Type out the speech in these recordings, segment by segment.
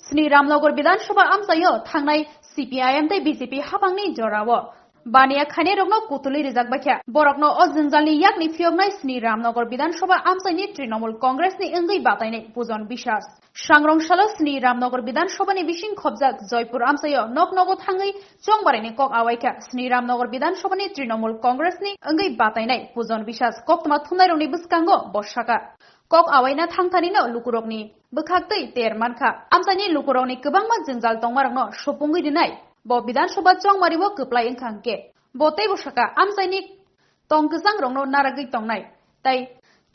स्नि रामनगर विधानसभा आमसायो थांनाय CPIM तै BJP हाबांनि जरावो बानिया खाने रगनो कुतुली रिजाक बाख्या बरकनो अ जंजालनि याकनि फियगनाय स्नि रामनगर विधानसभा आमसायनि तृणमूल कांग्रेसनि इंगै बातायनाय पुजन बिश्वास सांग्रंशालो स्नि रामनगर विधानसभानि बिसिं खबजाक जयपुर आमसायो नगनगो थांगै चंबारायनि कक आवायखा स्नि रामनगर विधानसभानि तृणमूल कांग्रेसनि इंगै बातायनाय पुजन बिश्वास कक्तमा थुनायरंनि बुसकांगो बर्षाका कक आवायना थांथानिनो लुकुरकनि बोखाक्तै तेर मानखा आमसायनि लुकुरकनि गोबांमा जंजाल तंमारंनो सपुंगै दिनाय bo विधानसभा चंमारिबो कप्लाय इंखांके बोतै बसका आमसायनि तंगजां रंनो नारागै तंनाय ताई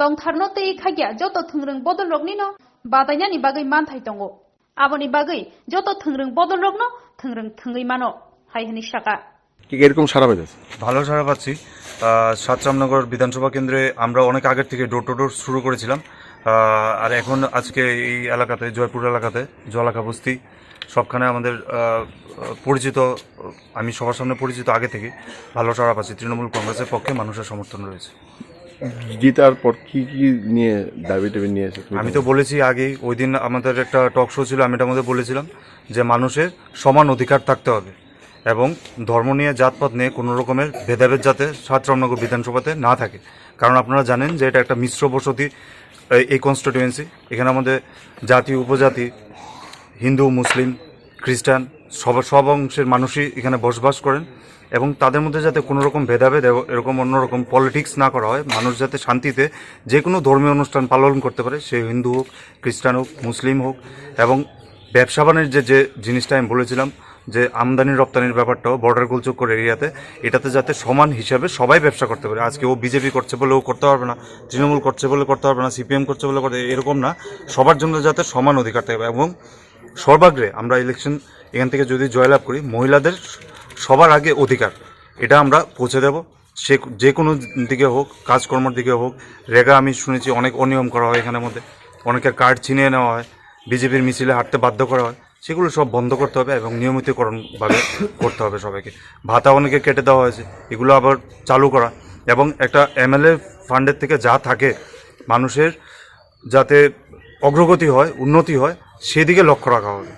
तंथारनो तै खागिया जतो थुंग्रं बदल रगनिनो बादायनानि बागै मानथाय दंगो आबनि बागै जतो थुंग्रं बदल रगनो थुंग्रं थुंगै मानो हायहनि शाका কি এরকম সারা পেয়েছে? ভালো সারা পাচ্ছি। সাত রামনগর বিধানসভা কেন্দ্রে আমরা অনেক আগের থেকে ডোর টু ডোর শুরু করেছিলাম, আর এখন আজকে এই এলাকাতে জয়পুর এলাকাতে জলাকা বস্তি সবখানে আমাদের পরিচিত, আমি সবার সামনে পরিচিত আগে থেকে ভালো সারা পাচ্ছি। তৃণমূল কংগ্রেসের পক্ষে মানুষের সমর্থন রয়েছে। জিতার পর কি কি নিয়ে দাবি টাবি নিয়ে এসে আমি তো বলেছি আগেই, ওই দিন আমাদের একটা টক শো ছিল, আমি এটার মধ্যে বলেছিলাম যে মানুষের সমান অধিকার থাকতে হবে এবং ধর্ম নিয়ে জাতপাত নিয়ে কোনো রকমের ভেদাভেদ যাতে সাত রামনগর বিধানসভাতে না থাকে। কারণ আপনারা জানেন যে এটা একটা মিশ্র বসতি এই কনস্টিটিউয়েন্সি। এখানে আমাদের জাতি উপজাতি হিন্দু মুসলিম খ্রিস্টান সব অংশের মানুষই এখানে বসবাস করেন এবং তাদের মধ্যে যাতে কোনো রকম ভেদাভেদ এরকম অন্যরকম পলিটিক্স না করা হয়, মানুষ যাতে শান্তিতে যে কোনো ধর্মীয় অনুষ্ঠান পালন করতে পারে, সে হিন্দু হোক খ্রিস্টান হোক মুসলিম হোক। এবং ব্যবসা বাণিজ্যের যে জিনিসটা আমি বলেছিলাম যে আমদানি রপ্তানির ব্যাপারটাও বর্ডার গোলচক্কর এরিয়াতে এটাতে যাতে সমান হিসাবে সবাই ব্যবসা করতে পারে। আজকে ও বিজেপি করছে বলে ও করতে পারবে না, তৃণমূল করছে বলে করতে পারবে না, CPM করছে বলে করতে, এরকম না, সবার জন্য যাতে সমান অধিকার থাকবে। এবং সর্বাগ্রে আমরা ইলেকশন এখান থেকে যদি জয়লাভ করি, মহিলাদের সবার আগে অধিকার এটা আমরা পৌঁছে দেব। সে যে কোনো দিকে হোক, কাজকর্মের দিকে হোক। রেগা আমি শুনেছি অনেক অনিয়ম করা হয়, এখানের মধ্যে অনেকের কার্ড ছিনিয়ে নেওয়া হয়, বিজেপির মিছিলে হাঁটতে বাধ্য করা হয়, সেগুলো সব বন্ধ করতে হবে এবং নিয়মিতকরণভাবে করতে হবে সবাইকে। ভাতা অনেকে কেটে দেওয়া হয়েছে, এগুলো আবার চালু করা এবং একটা MLA ফান্ডের থেকে যা থাকে মানুষের যাতে অগ্রগতি হয় উন্নতি হয় সেদিকে লক্ষ্য রাখা হবে।